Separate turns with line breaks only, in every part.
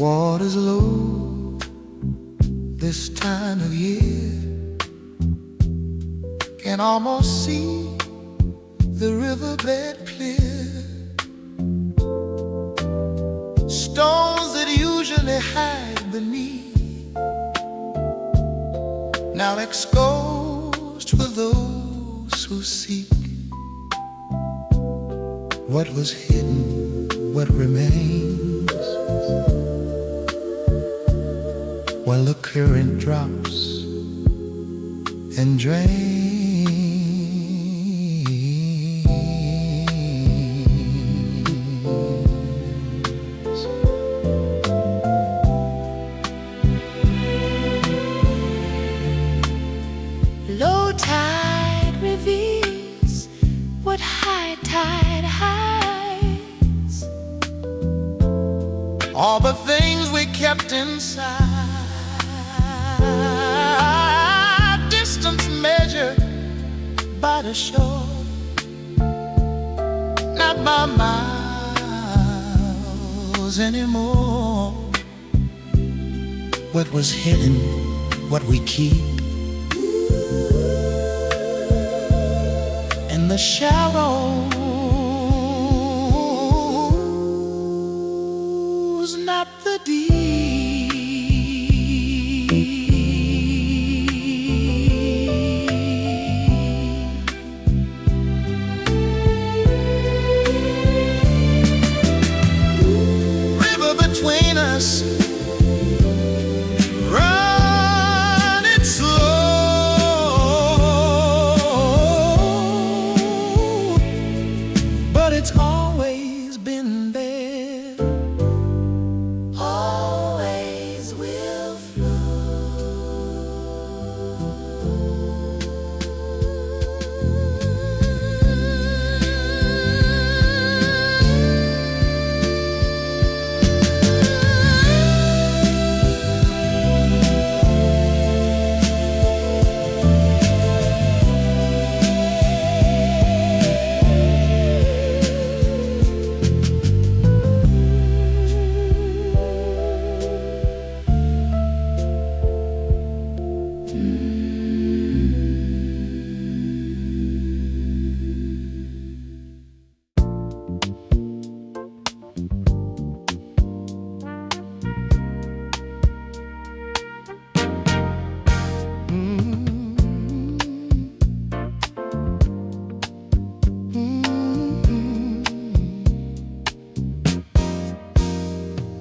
Water's low this time of year. Can almost see the riverbed clear. Stones that usually hide beneath, now exposed for those who seek. What was hidden, what remains, while the current drops and drains.
Low tide reveals what high tide hides.
All the things we kept inside, distance measured by the shore, not by miles anymore. What was hidden, what we keep, in the shallows, not the deep. River between us, run it slow, but it's always been there,
Always will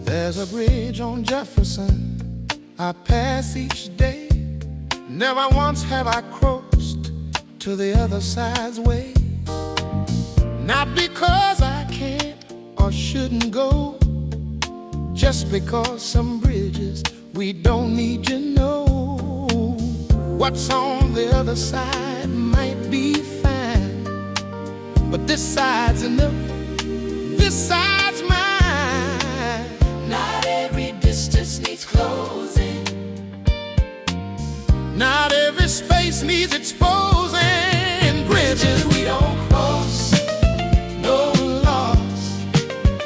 There's a bridge on Jefferson I pass each day. Never once have I crossed to the other side's way. Not because I can't or shouldn't go, just because some bridges we don't need to know. What's on the other side might be fine, but this side's enough, this side's mine.
Not every distance needs closing.
Not every space needs exposing. Bridges we don't cross, no loss.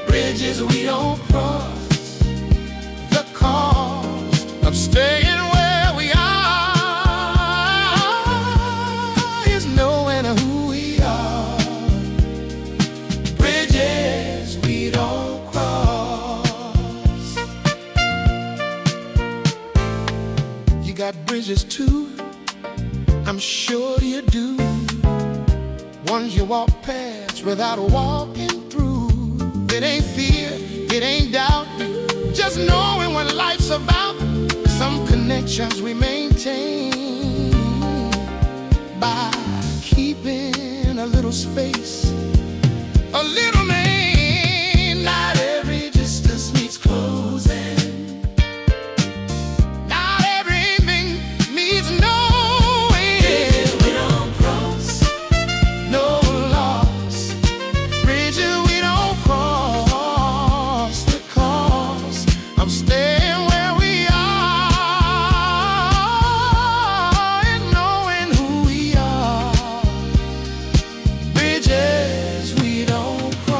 Bridges we don't cross. The cause of staying where we are is knowing who we are. Bridges we don't cross. You got bridges too, I'm sure you do. Ones you walk past without walking through. It ain't fear, it ain't doubt, just knowing what life's about. Some connections we maintain by keeping a little space, a little lane. Not every distance needs closing. Bridges we don't cross.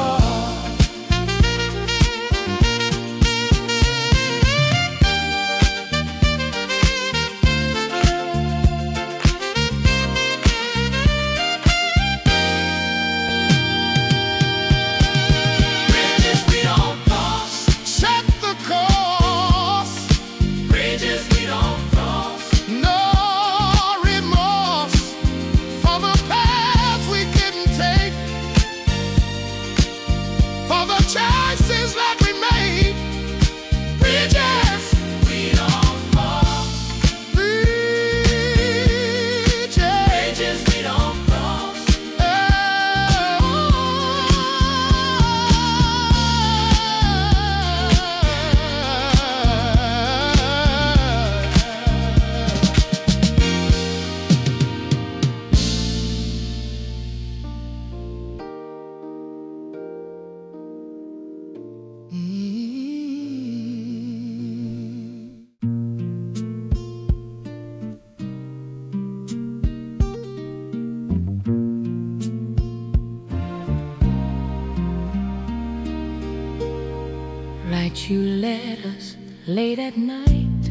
write you letters late at night.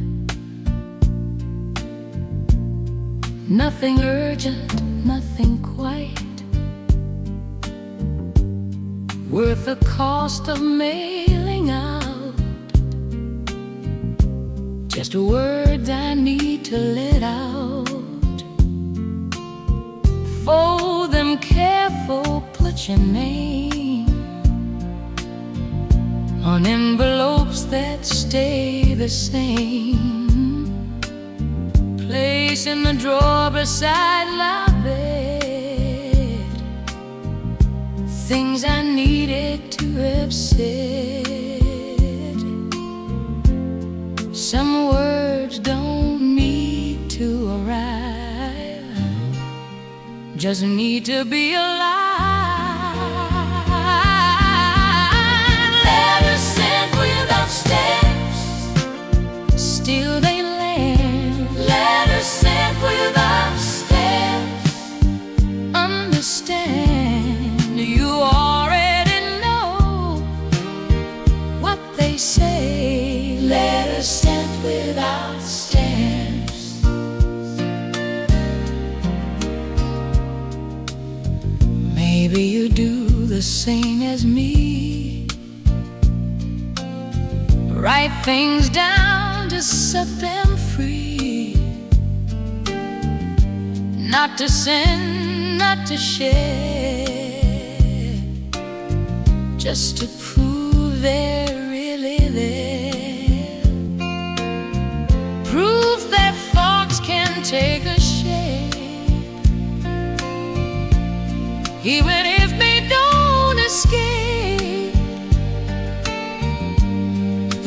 Nothing urgent, nothing quite worth the cost of mailing out. Just words I need to let out. Fold them careful, put your name on envelopes that stay the same. Place in the drawer beside my bed things I needed to have said. Some words don't need to arrive, just need to be alive. Letters sent without steps, still they land. Letters sent without steps, understand. You already know what they say. Letters sent without stamps. Maybe you do the same as me. Write things down to set them free. Not to send, not to share, just to prove they're really there. Proof that thoughts can take a shape, even if they don't escape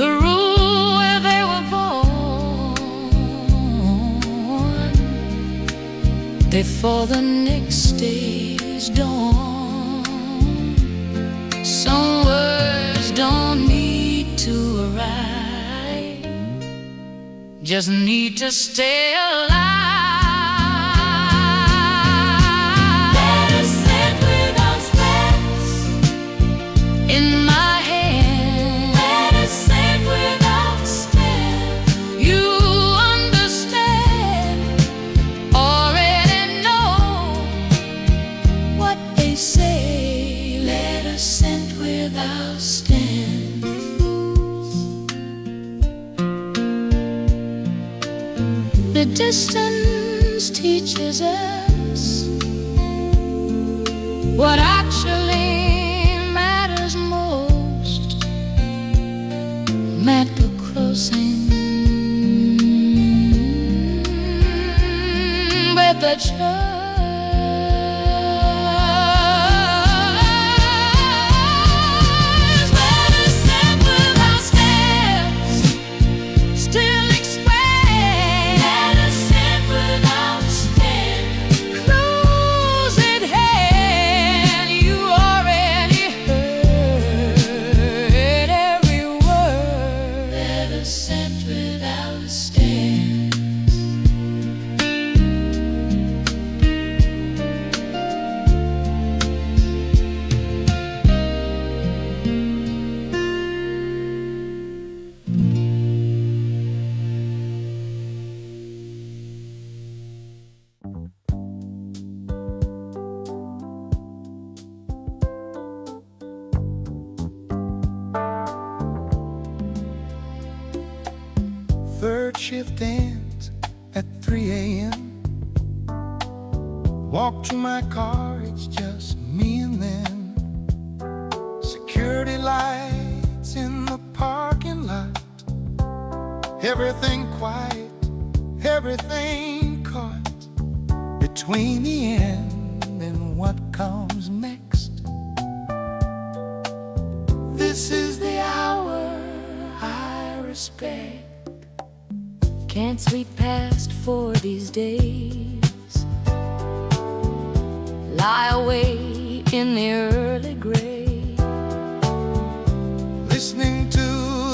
the rule where they were born before the next day's dawn. Some words don't need to arrive, just need to stay alive. Letters sent without steps in my hand. Letters sent without steps. You understand, already know what they say. Letters sent without stamps. The distance teaches us what actually matters most. Met the crossing with the church. Letters sent without steps, still express. Letters sent without steps, close at hand. You already heard every word. Letters sent without steps.
Third shift ends at 3 a.m. Walk to my car, it's just me and them. Security lights in the parking lot. Everything quiet, everything caught between the end and what comes next. This is the hour I respect.
Can't sweep past for these days. Lie awake in the early gray,
Listening to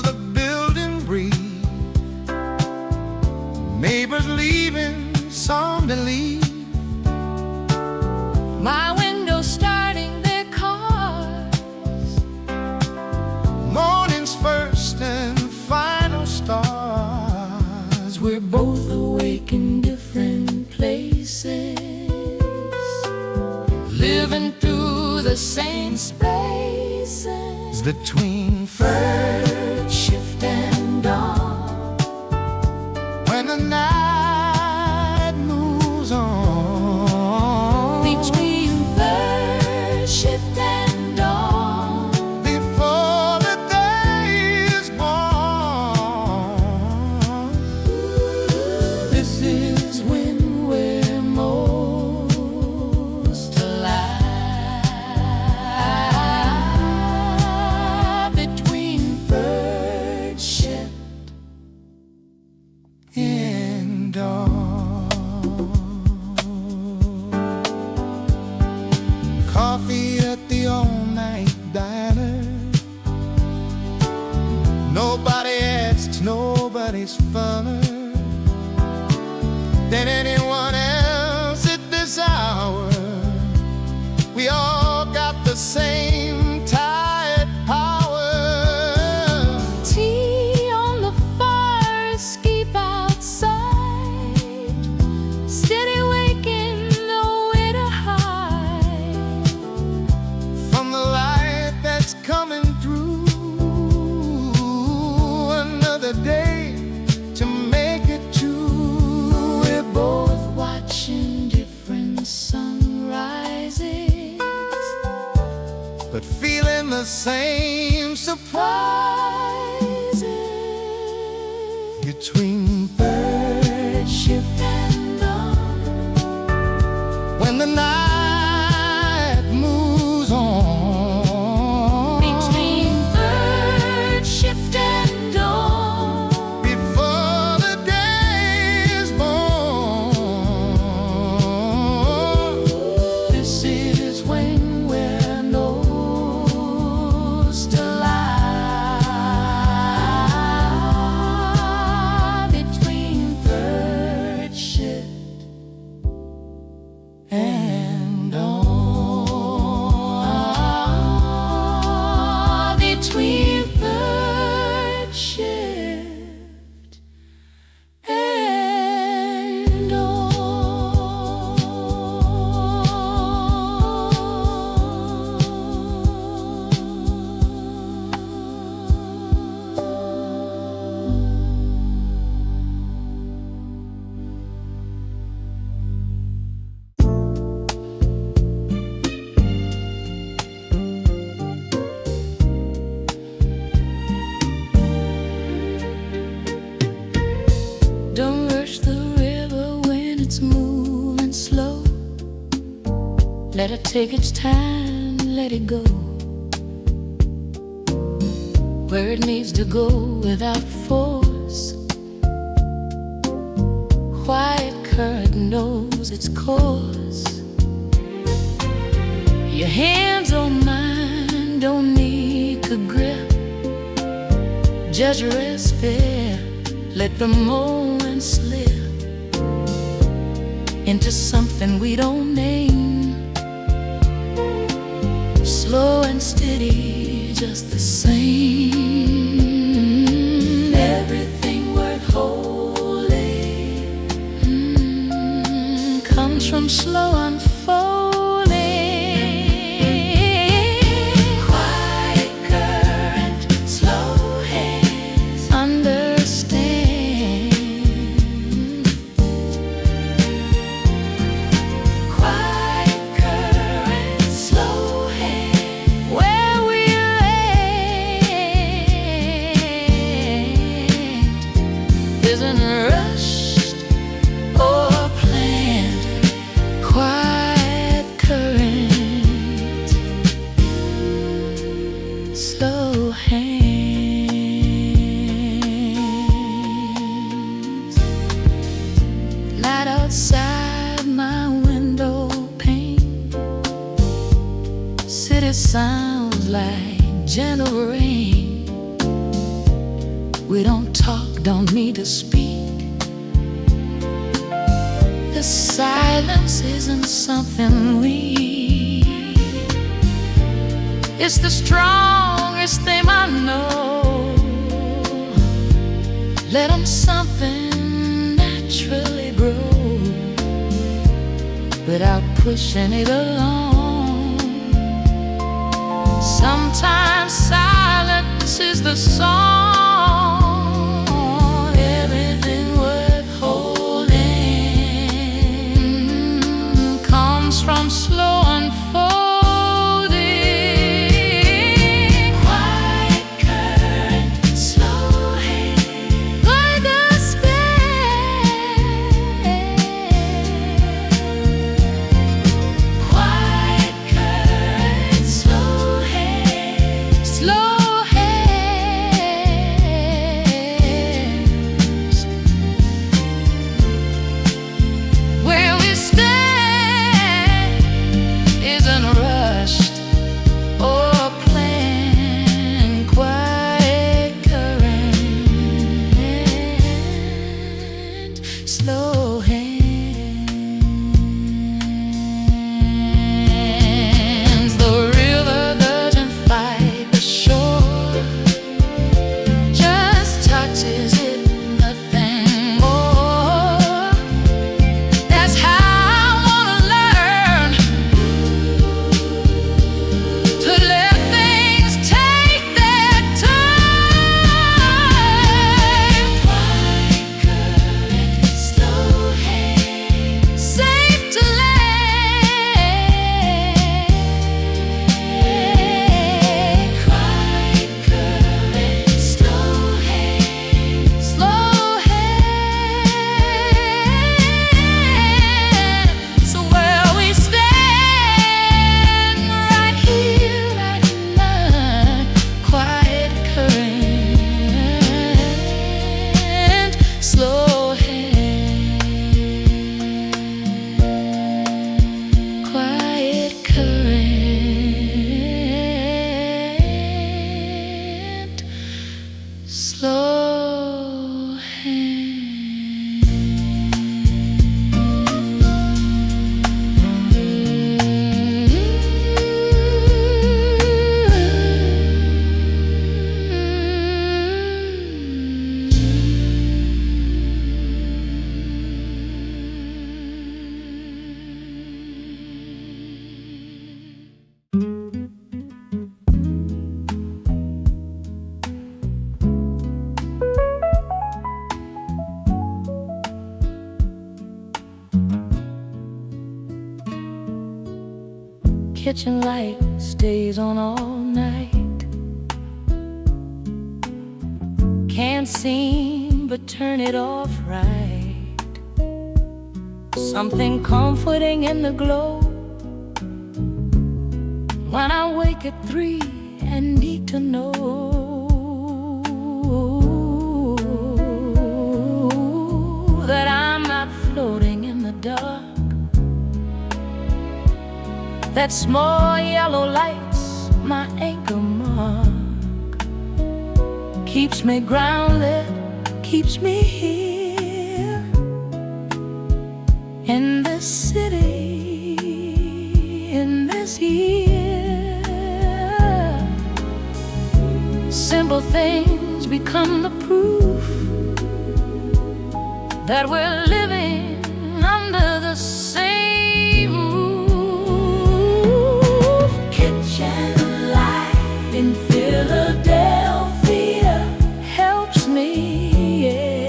the building breathe. Neighbors leaving, some to leave.
my window starting their cars.
Morning's first
same spaces
between
bird shift and dawn.
when the night moves on,
Between bird shift and dawn.
before the day is born.
This is when we're most alive. Between bird shift
And dawn. Coffee at the all-night diner. Nobody asks, nobody's funner than anyone else at this hour. We all got the same tired power.
tea on the fire escape outside, steady waking the winter high.
From the light that's coming through, another day to make it true.
We're both watching different sunrises,
but feeling the same surprise between
bird shift and dawn.
when the night moves on,
Between bird shift and dawn.
before the day is born.
This is when we're most alive. Between bird shift and dawn. Between bird shift and Don't rush the river when it's moving slow. Let it take its time, let it go where it needs to go without force. Quiet current knows its course. Your hands on mine don't need to grip. Just rest there, let the moment slip into something we don't name. Slow and steady, just the same. Everything worth holding comes from slow unfolding. Quiet current, slow hands, understand. Quiet current, slow hands, where we land isn't rushed or planned. Quiet current, slow hands. Light outside my window pane, city sounds like gentle rain. We don't talk, don't need to speak. The silence isn't something weak. It's the strongest thing I know. Let 'em something naturally grow without pushing it along. the song. Everything worth holding comes from slow unfolding. Quiet current, slow hand, like a quiet current, slow hand, slow hands. Where we stand isn't rushed or planned. Quiet current, slow hands. The river doesn't fight the shore, just touches it, nothing more. That's how I wanna learn to let things take their time. Quiet current, slow hand, safe to land. Quiet current, slow hand, slow hand. So where we stand, right here, right now. Quiet current, slow hand. Quiet current, slow kitchen light stays on all night. Can't seem but turn it off right. Something comforting in the glow when I wake at 3 and need to know that I'm not floating in the dark. That small yellow light's my anchor mark. Keeps me grounded, keeps me here in this city, in this year. Simple things become the proof that we're living under the same roof. Kitchen light in Philadelphia helps me, yeah.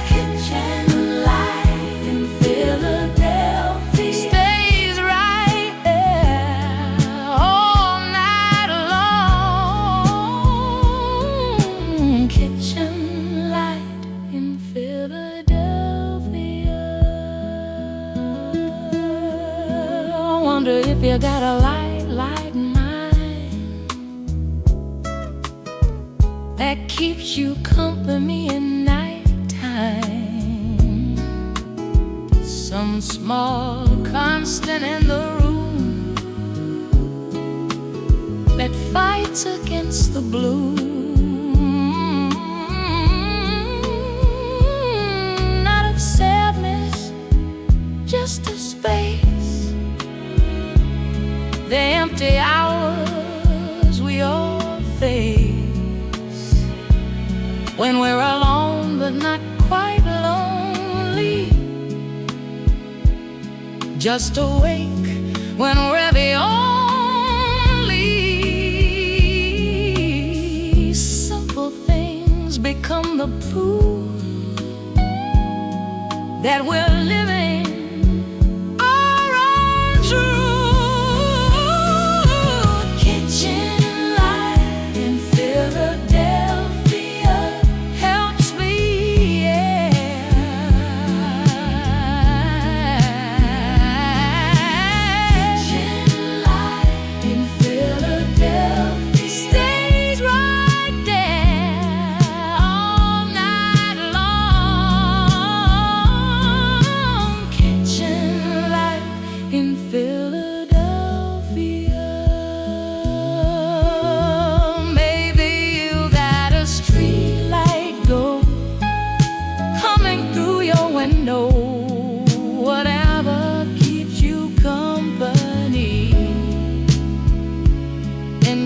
Kitchen light in Philadelphia stays right there all night long. Kitchen light in Philadelphia. I wonder if you got a light like mine that keeps you company in nighttime. Some small constant in the room that fights against the gloom. Not of sadness, just a space. The empty hours we all face when we're alone but not quite lonely. Just awake when we're the only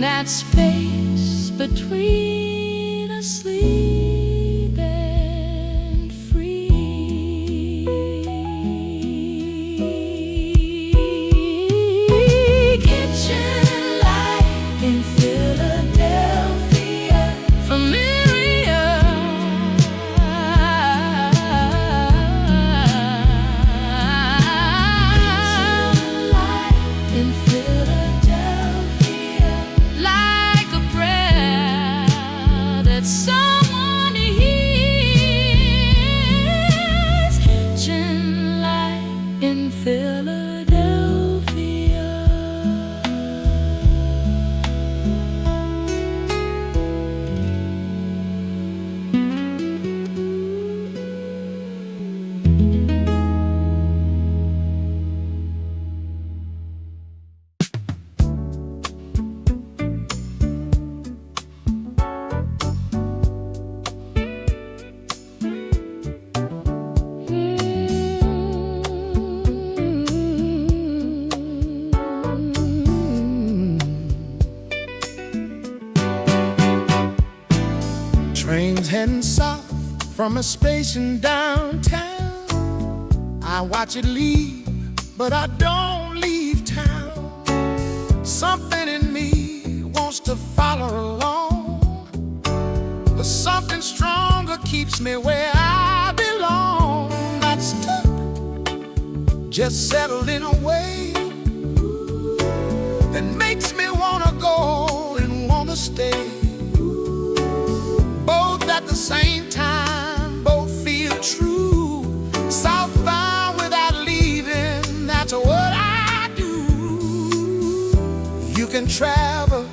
that space between asleep and free. Kitchen light in Philadelphia, familiar. Kitchen light in Philadelphia, like a prayer that someone hears. Kitchen light in Philadelphia.
Trains heading south from a station downtown. I watch it leave, but I don't leave town. Something in me wants to follow along, but something stronger keeps me where I belong. Not stuck, just settled in a way that makes me wanna go and wanna stay. Both at the same time, both feel true. Southbound without leaving, that's what I do. You can travel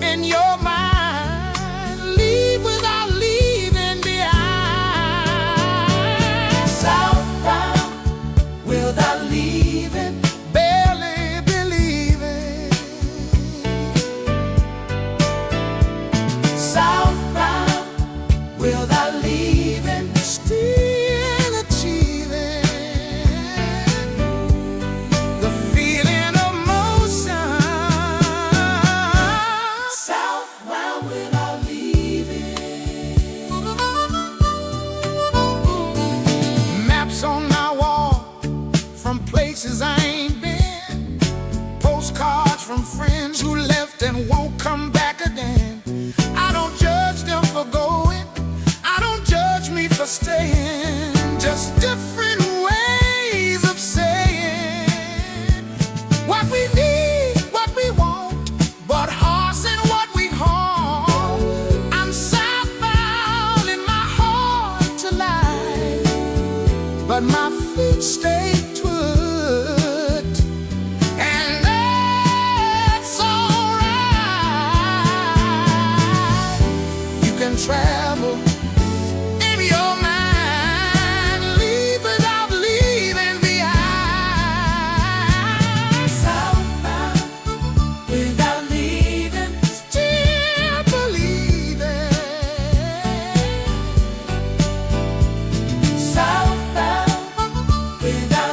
in your mind, leave without leaving behind. Southbound without leaving, barely believing. Southbound without leaving, still achieving the feeling of motion. Southbound without leaving. Maps on my wall from places I ain't been, postcards from friends who left and won't come back again. I don't judge them for going, I don't judge me for staying. Just different ways of saying what we need, what we want, but hearts and what we hold. I'm southbound in my heart to life, but my feet stay put, and that's alright. You can travel in your mind, leave without leaving behind. Southbound without leaving, still believing. Southbound without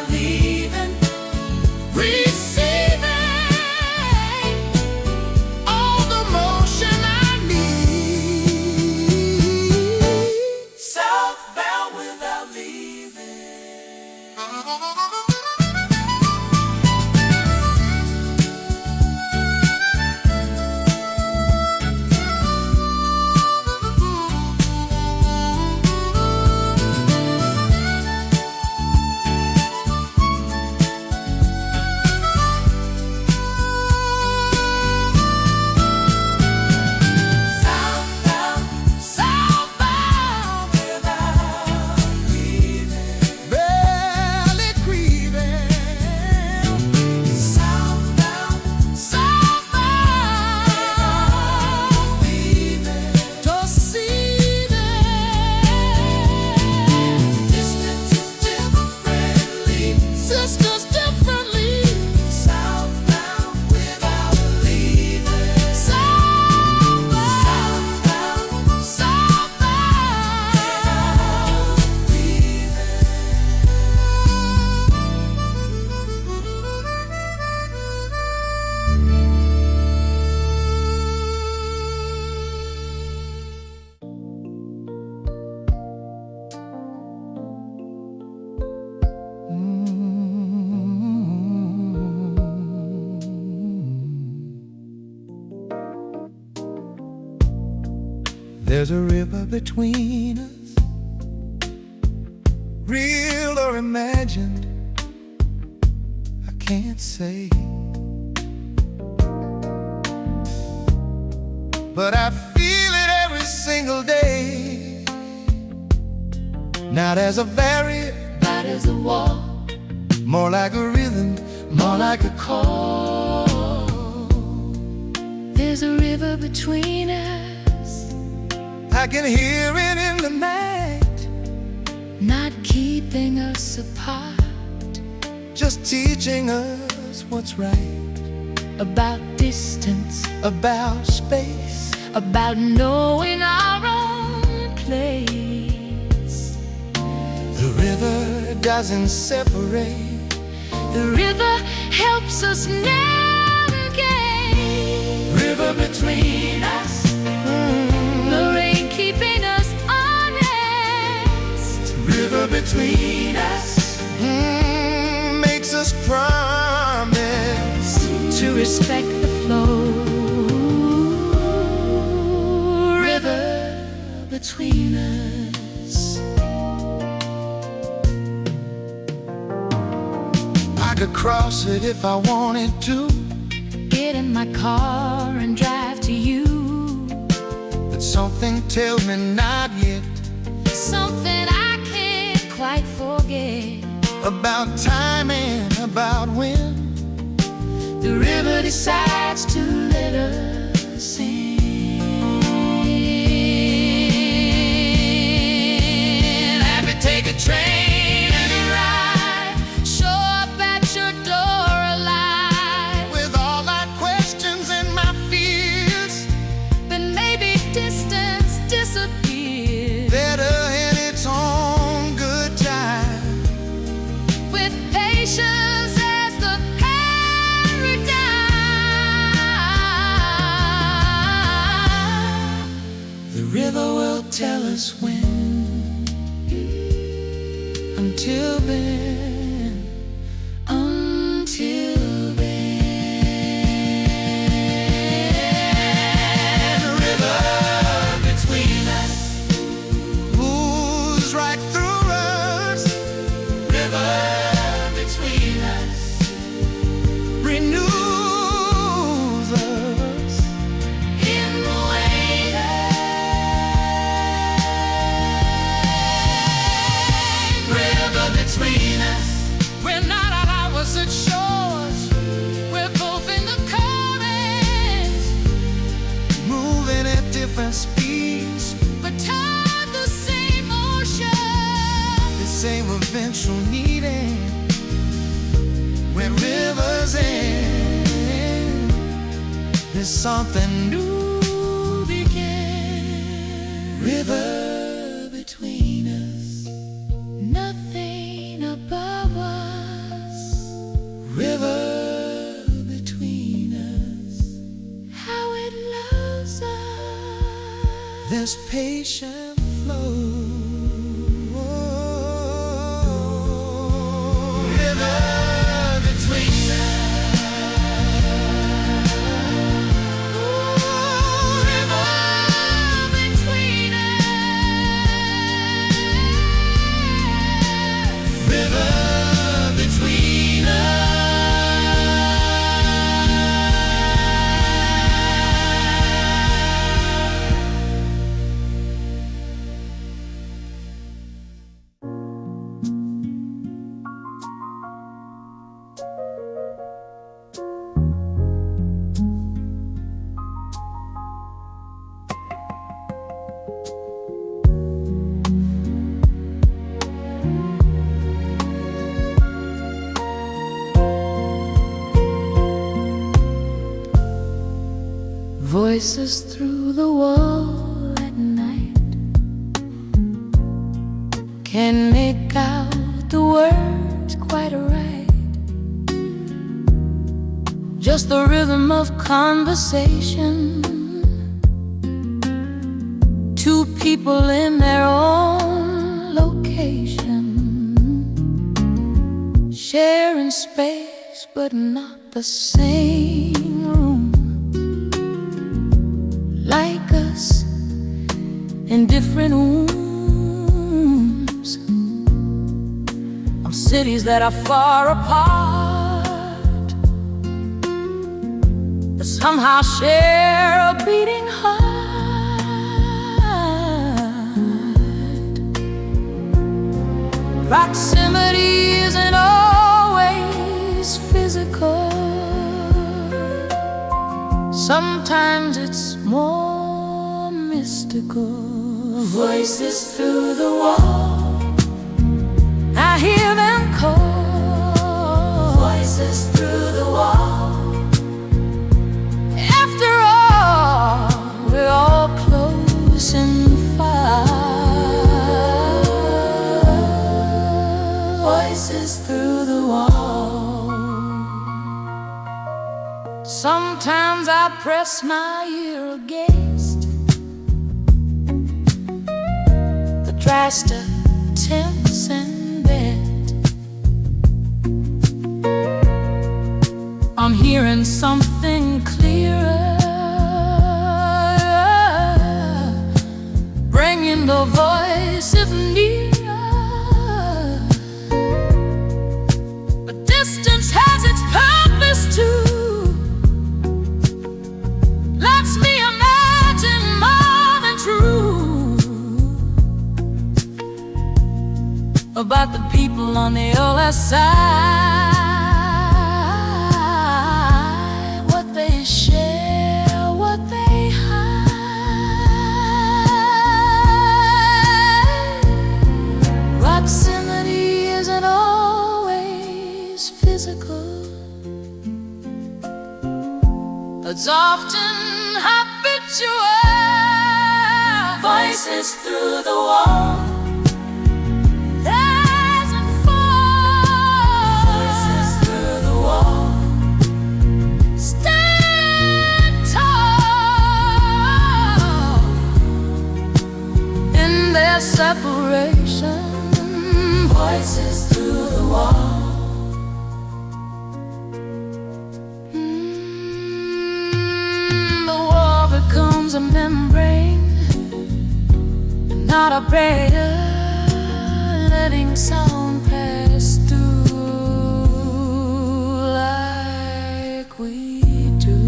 There's a river between us, real or imagined, I can't say. But I feel it every single day. Not as a barrier,
Not as a wall,
more like a rhythm,
more like a call. There's a river between us,
I can hear it in the night,
not keeping us apart,
just teaching us what's right.
about distance,
About space,
about knowing our own place.
the river doesn't separate.
The river helps us navigate.
River between us,
The rain keeping us honest.
river between us, makes us promise
To respect the flow. River between us.
I could cross it if I wanted to,
Get in my car and drive to you.
but something tells me not yet.
Something I can't quite forget.
About time and about when
The river decides to let us in. Have you take a train and a ride, show up at your door alive,
with all my questions and my fears,
but maybe distance disappears.
better in its own good time.
With patience as the paradigm,
The river will tell us when. Until then,
until then.
the river
Between us,
moves right through us,
river between us,
renews us.
in the way river between us. We're not on opposite shores, we're both in the current,
Moving at different speeds,
but toward the same ocean.
the same eventual needing. When rivers end, there's something new begin. River between us,
Nothing above us.
river between us.
How it loves us.
This patient flow. River between
River between us.
river between
Voices through the wall at night can make out the words quite right. Just the rhythm of conversation. Two people in their own location, sharing space but not the same room. Like us, cities that are far apart, but somehow share a beating heart. Proximity isn't always physical. Sometimes it's more mystical. Voices through the wall, I hear them call. Voices through the wall. After all, we're all close and far. Voices through the wall. Sometimes I press my ear against the draster, tense and bent. I'm hearing something clearer, bringing the voice if nearer. But distance has its purpose too. Lets me imagine more than true about the people on the other side, what they share, what they hide. Proximity isn't always physical. It's often habitual. Voices through the wall. Separation, voices through the wall. The wall becomes a membrane, not a barrier, letting sound pass through like we do.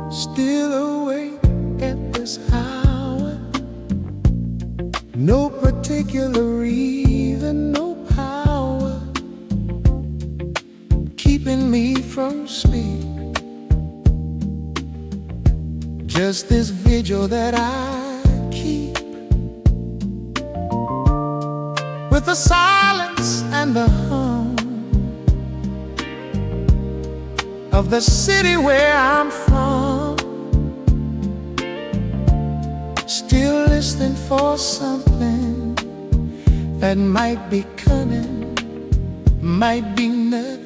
Still awake at this hour. No particular reason, no power keeping me from sleep. Just this vigil that I keep, with the silence and the hum of the city where I'm from. Still listening for something that might be coming, might be nothing.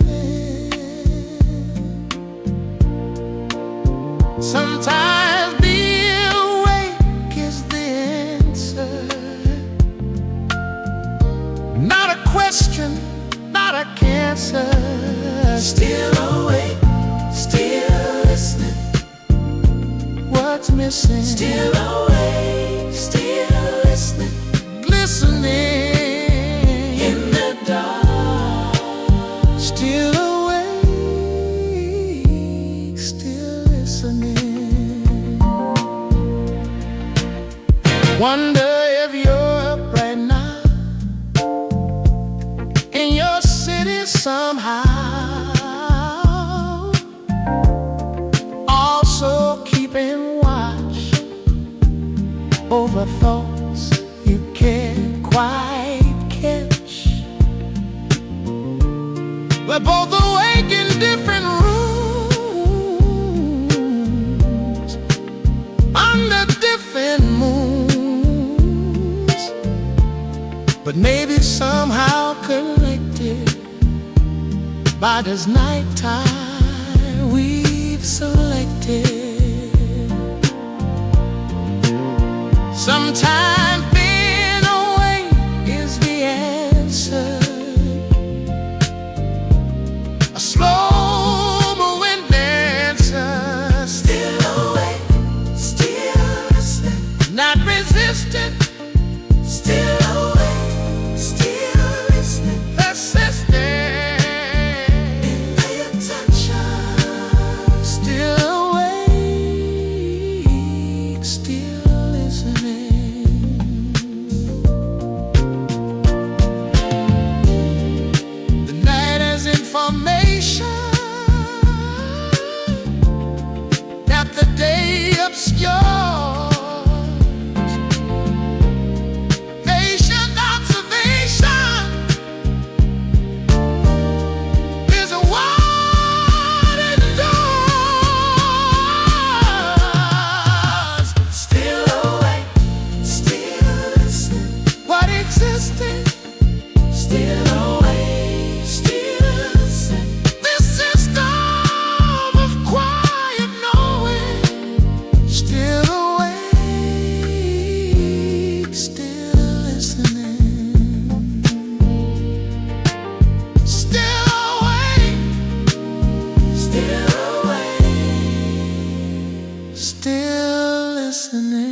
Sometimes being awake is the answer. Not a question, not a cancer. Still awake, still listening. What's missing? Still awake, still listening. Glistening in the dark. Still awake, still listening. Wonder if you're up right now in your city somehow, also keeping watch over thoughts you can't quite catch. We're both awake in different rooms under different moons, but maybe somehow connected by this nighttime we've selected. Sometimes being away is the answer. A slow-moving dancer, still awake, still listening, not resistant, still awake, still listening, persistent in the attention, still awake, still listening. The night has information that the day obscures. Patient observation is what it does. Still awake, still listening, what existed, still awake, still listening. This system of quiet knowing, still awake, still listening, still awake, still awake, still listening.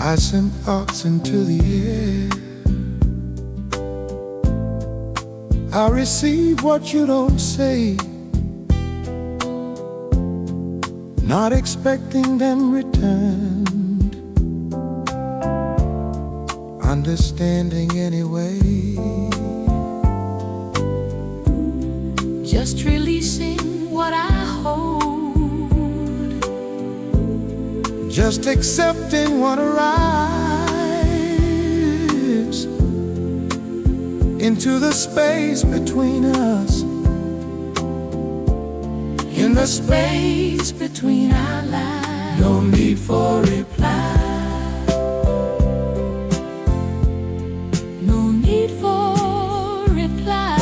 I send thoughts into the air. I receive what you don't say, not expecting them returned, understanding anyway.
Just releasing what I hold,
Just accepting what arrives into the space between us,
in the space between our lives.
no need for reply.
No need for reply.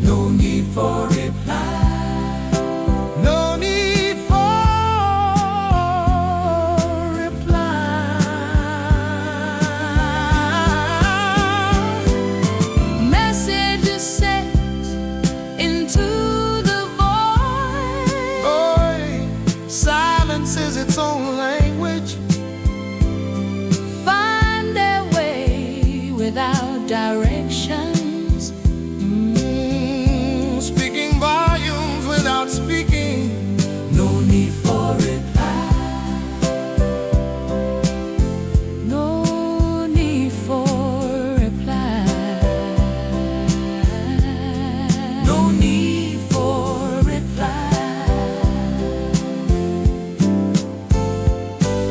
No need for reply. No need for reply.
Messages sent into the void.
Boy, silence is its own language.
Find their way without directions.
Speaking volumes without speaking. No need for reply.
No need for reply.
No need for reply.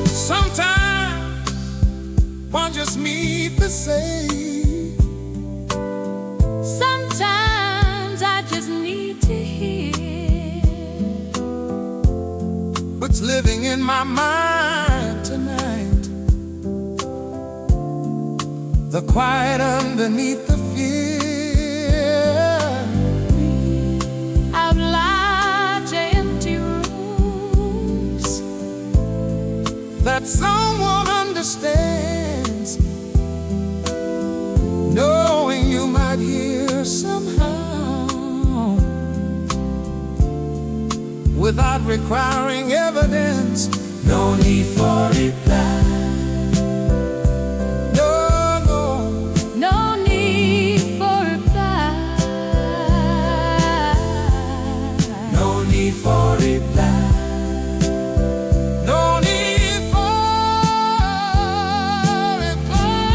Sometimes one just meet the same.
Sometimes I just need to hear
What's living in my mind tonight? The quiet underneath the fear.
of large empty rooms
that someone understands, knowing you might hear somehow, without requiring evidence. No need for reply.
No need for reply.
No need for reply. No need for reply.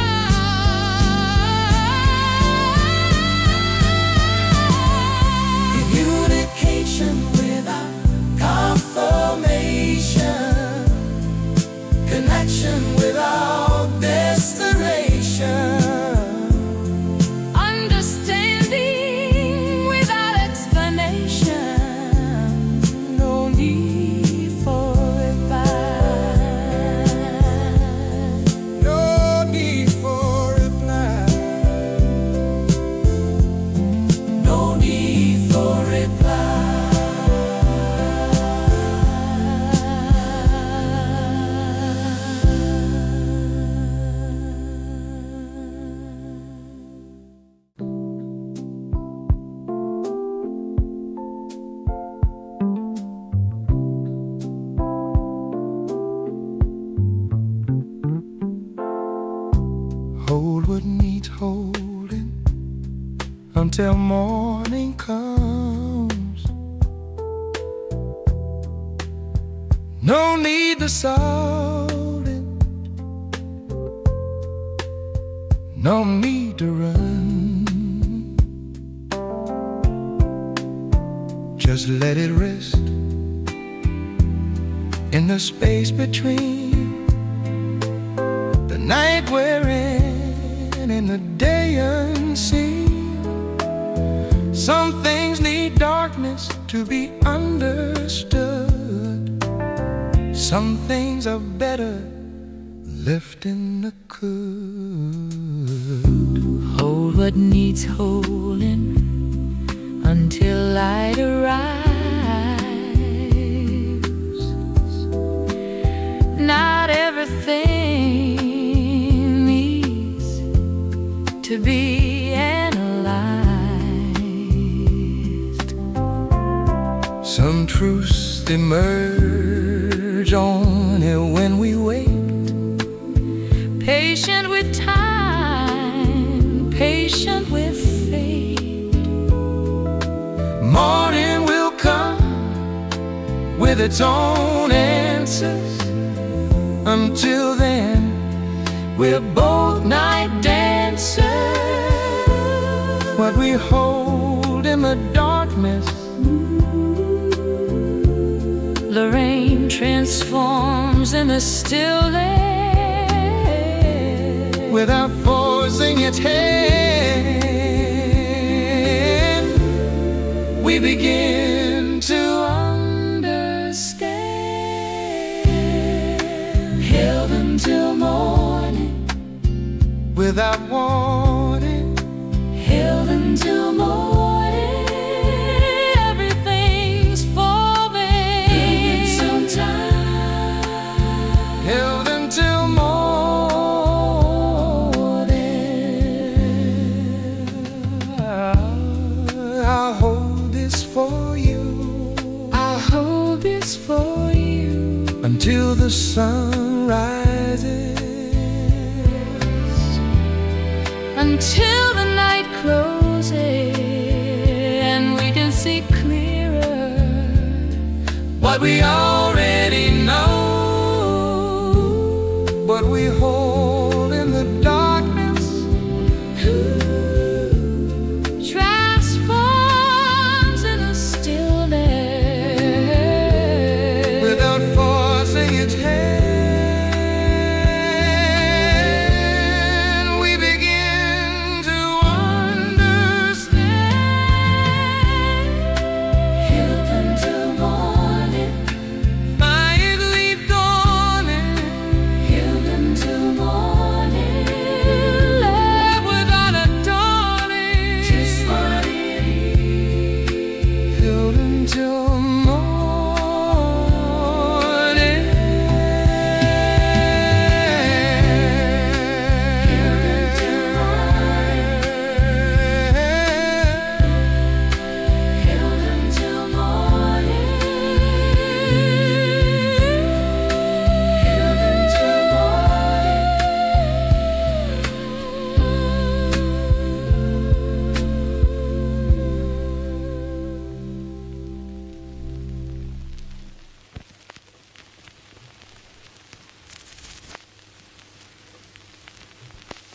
Communication without confirmation, connection without desperation,
Understanding without explanation.
no need for reply. No need for reply. No need for reply. Hold what needs holding until morning comes. No need to solve it, no need to run. Just let it rest in the space between the night we're in and the day unseen. Some things need darkness to be understood. Some things are better left in the could.
Hold what needs holding until light arrives. Not everything needs to be analyzed.
Some truths emerge only when we wait.
Patient with time, patient with fate.
Morning will come with its own answers. Until then, we're both night dancers. What we hold in the darkness,
Lorraine transforms in the stillness.
without forcing its hand, we begin to understand.
Held until morning,
Without warning,
held until morning. Everything's forming. Given some time.
held until morning. I'll hold this for you.
I'll hold this for you
Until the sun rises.
until the night closes and we can see clearer
What we all